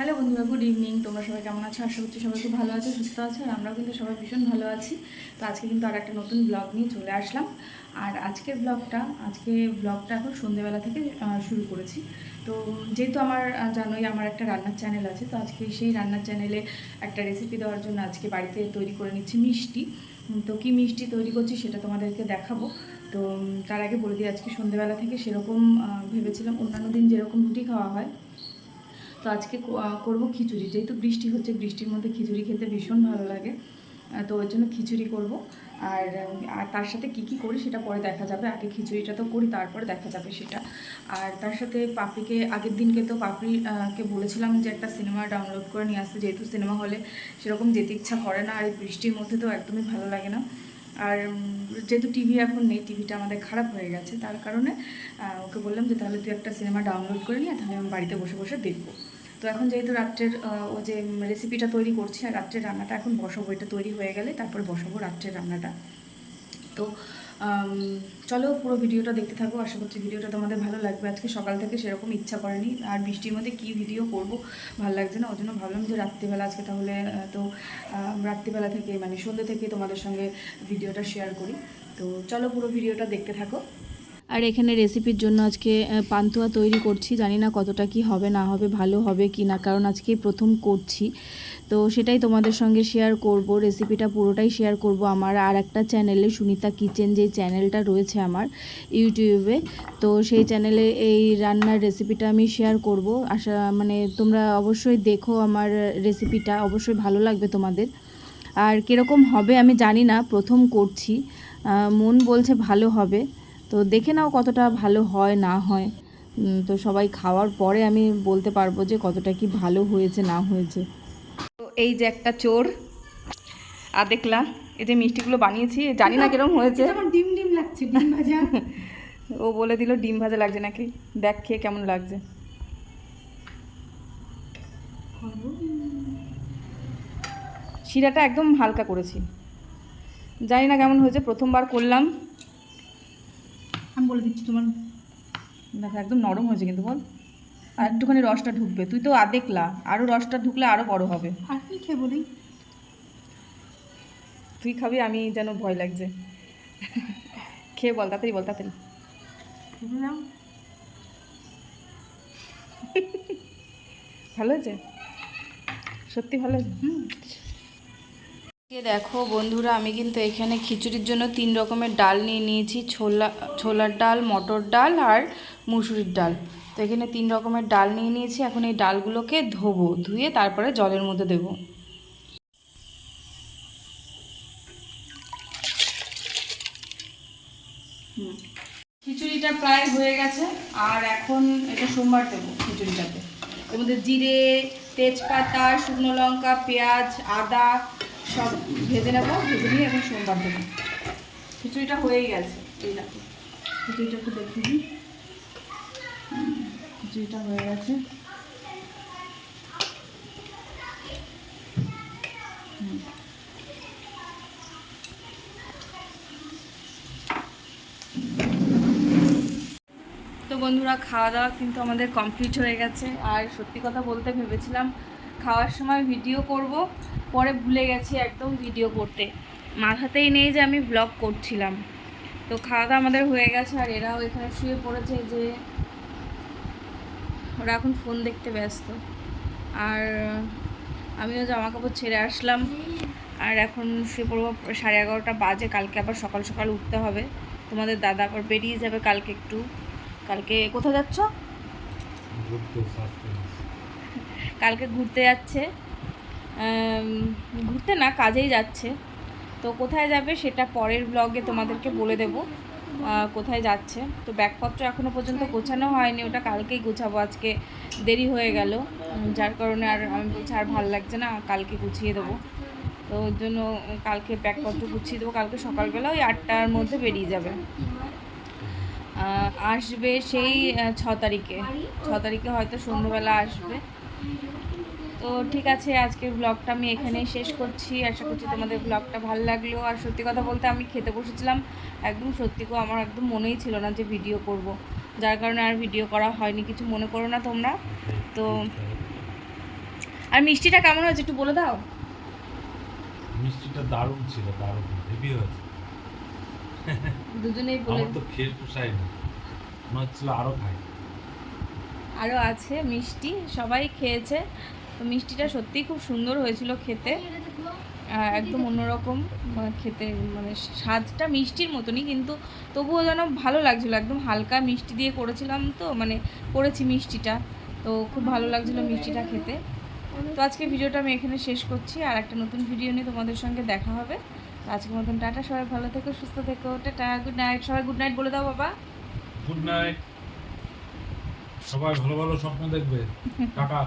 Hello বন্ধুরা, good evening. তোমরা সবাই কেমন আছো? আশা করছি সবাই খুব ভালো আছো, সুস্থ আছো। আর আমরাও কিন্তু সবাই ভীষণ ভালো আছি। তো আজকে কিন্তু আর একটা নতুন ব্লগ নিয়ে চলে আসলাম। আর আজকে ব্লগটা এখন সন্ধ্যেবেলা থেকে শুরু করেছি। তো যেহেতু আমার জানোই আমার একটা রান্নার চ্যানেল আছে, তো আজকে সেই রান্নার চ্যানেলে একটা রেসিপি দেওয়ার জন্য আজকে বাড়িতে তৈরি করে নিচ্ছি মিষ্টি। তো কী মিষ্টি তৈরি করছি সেটা তোমাদেরকে দেখাবো। তো তার আগে বলে দিই, আজকে সন্ধ্যেবেলা থেকে সেরকম ভেবেছিলাম অন্যান্য দিন যেরকম রুটি খাওয়া হয়, তো আজকে করবো খিচুড়ি। যেহেতু বৃষ্টি হচ্ছে, বৃষ্টির মধ্যে খিচুড়ি খেতে ভীষণ ভালো লাগে, তো ওর জন্য খিচুড়ি করব। আর তার সাথে কি কি করি সেটা পরে দেখা যাবে। আগে খিচুড়িটা তো করি, তারপরে দেখা যাবে সেটা। আর তার সাথে পাপড়িকে আগের দিনকে তো পাপড়িকে বলেছিলাম যে একটা সিনেমা ডাউনলোড করে নিয়ে আসতে, যেহেতু সিনেমা হলে সেরকম যেতে ইচ্ছা করে না, আর এই বৃষ্টির মধ্যে তো একদমই ভালো লাগে না। আর যেহেতু টিভি এখন নেই, টিভিটা আমাদের খারাপ হয়ে গেছে, তার কারণে ওকে বললাম যে তাহলে তুই একটা সিনেমা ডাউনলোড করে নিয়ে তাহলে আমি বাড়িতে বসে বসে দেখবো। তো এখন যেহেতু রাত্রের ও যে রেসিপিটা তৈরি করছি, আর রাত্রের রান্নাটা এখন বসাবো, এটা তৈরি হয়ে গেলে তারপরে বসাবো রাত্রের রান্নাটা। তো চলো পুরো ভিডিওটা দেখতে থাকো, আশা করছি ভিডিওটা তোমাদের ভালো লাগবে। আজকে সকাল থেকে সেরকম ইচ্ছা করেনি, আর বৃষ্টির মধ্যে কী ভিডিও করব ভালো লাগছে না, ওই জন্য ভাবলাম যে রাত্রিবেলা আজকে তাহলে তো রাত্রিবেলা থেকে মানে সন্ধ্যে থেকে তোমাদের সঙ্গে ভিডিওটা শেয়ার করি। তো চলো পুরো ভিডিওটা দেখতে থাকো। আর এখানে রেসিপির জন্য আজকে পান্তুয়া তৈরি করছি, জানি না কতটা কি হবে না হবে, ভালো হবে কি না, কারণ আজকেই প্রথম করছি। তো সেটাই তোমাদের সঙ্গে শেয়ার করব, রেসিপিটা পুরোটাই শেয়ার করব আমার আর একটা চ্যানেলে, সুনিতা কিচেন যে চ্যানেলটা রয়েছে আমার ইউটিউবে। তো সেই চ্যানেলে এই রান্নার রেসিপিটা আমি শেয়ার করব। মানে তোমরা অবশ্যই দেখো আমার রেসিপিটা, অবশ্যই ভালো লাগবে তোমাদের। আর কীরকম হবে আমি জানি না, প্রথম করছি, মন বলছে ভালো হবে। তো দেখে নাও কতটা ভালো হয় না হয়। তো সবাই খাওয়ার পরে আমি বলতে পারবো যে কতটা কি ভালো হয়েছে না হয়েছে। তো এই যে একটা চোর, আর দেখলা এই যে মিষ্টিগুলো বানিয়েছি, জানি না কিরকম হয়েছে। আমার ডিম ডিম লাগছে, ডিম ভাজা। ও বলে দিল ডিম ভাজা লাগছে নাকি, দেখ খেয়ে কেমন লাগছে। শিরাটা একদম হালকা করেছি, জানি না কেমন হয়েছে, প্রথমবার করলাম। আমি বলে দিচ্ছি তোমার, দেখো একদম নরম হয়েছে কিন্তু, বল। আর একটুখানি রসটা ঢুকবে, তুই তো দেখলা আরও রসটা ঢুকলে আরও বড় হবে। আর কি খেয়ে বলি, তুই খাবি, আমি যেন ভয় লাগছে। খেয়ে বল, তাড়াতাড়ি বল, তাড়াতাড়ি। ভালো হয়েছে, সত্যি ভালো হয়েছে। দেখো বন্ধুরা, আমি কিন্তু এখানে খিচুড়ির জন্য 3 রকমের ডাল নিয়ে নিয়েছি, ছোলার ডাল, মটর ডাল আর মুসুরির ডাল। তো এখানে 3 রকমের ডাল নিয়ে নিয়েছি। এখন এই ডালগুলোকে ধোবো, ধুয়ে তারপরে জলের মধ্যে দেবো। খিচুড়িটা প্রায় হয়ে গেছে, আর এখন এটা সোমবার দেবো খিচুড়িটাতে। এর মধ্যে জিরে, তেজপাতা, শুকনো লঙ্কা, পেঁয়াজ, আদা সব ভেজে নেবো, ভেজে নিয়ে এখন সোমবার দেবো। খিচুড়িটা হয়েই গেছে, এই দেখো খিচুড়িটা একটু দেখে নিই। খিচুড়িটা হয়ে গেছে। তো বন্ধুরা, খাওয়া দাওয়া কিন্তু আমাদের কমপ্লিট হয়ে গেছে। আর সত্যি কথা বলতে ভেবেছিলাম খাওয়ার সময় ভিডিও করব, পরে ভুলে গেছি একদম ভিডিও করতে, মাথাতেই নেই যে আমি ব্লগ করছিলাম। তো খাওয়া দাওয়া আমাদের হয়ে গেছে, আর এরাও এখানে শুয়ে পড়েছে, যে ওরা এখন ফোন দেখতে ব্যস্ত। আর আমিও জামা কাপড় ছেড়ে আসলাম, আর এখন শুয়ে পড়বো। 11:30 বাজে, কালকে আবার সকাল সকাল উঠতে হবে। তোমাদের দাদা আবার বেরিয়ে যাবে কালকে একটু। কালকে কোথায় যাচ্ছ? কালকে ঘুরতে যাচ্ছে, ঘুরতে না কাজেই যাচ্ছে। তো কোথায় যাবে সেটা পরের ব্লগে তোমাদেরকে বলে দেব কোথায় যাচ্ছে। তো ব্যাগপত্র এখনও পর্যন্ত গোছানো হয়নি, ওটা কালকেই গোছাবো, আজকে দেরি হয়ে গেল, যার কারণে আর আমি বলছি আর ভালো লাগছে না, কালকে গুছিয়ে দেবো। তো ওর জন্য কালকে ব্যাগপত্র গুছিয়ে দেবো, কালকে সকালবেলা ওই 8টার মধ্যে বেরিয়ে যাবে। আসবে সেই 6 তারিখে, 6 তারিখে হয়তো সন্ধ্যাবেলা আসবে। তো ঠিক আছে, আজকের ব্লগটা আমি এখানেই শেষ করছি। আশা করছি তোমাদের ব্লগটা ভালো লাগলো। আর সত্যি কথা বলতে আমি খেতে বসেছিলাম, একদম সত্যি আমার একদম মনেই ছিল না যে ভিডিও করব, যার কারণে আর ভিডিও করা হয়নি, কিছু মনে করো না তোমরা। তো আর মিষ্টিটা কেমন হয়েছে একটু বলে দাও। মিষ্টিটা দারুণ ছিল, দারুণ হেভি হয়েছে। দুজনেই বলে। আমার তো খেয়ে পোষায় না, মনে হচ্ছিল আরো খাই। আরও আছে মিষ্টি, সবাই খেয়েছে। তো মিষ্টিটা সত্যিই খুব সুন্দর হয়েছিল খেতে, একদম অন্যরকম খেতে, মানে স্বাদটা মিষ্টির মতনই, কিন্তু তবুও যেন ভালো লাগছিলো। একদম হালকা মিষ্টি দিয়ে করেছিলাম, তো মানে করেছি মিষ্টিটা, তো খুব ভালো লাগছিলো মিষ্টিটা খেতে। তো আজকে ভিডিওটা আমি এখানে শেষ করছি, আর একটা নতুন ভিডিও নিয়ে তোমাদের সঙ্গে দেখা হবে। তো আজকের মতন টাটা, সবাই ভালো থেকো, সুস্থ থেকো, টাটা, গুড নাইট। সবাই গুড নাইট বলে দাও বাবা। গুড নাইট, সবাই ভালো ভালো স্বপ্ন দেখবে, টাটা।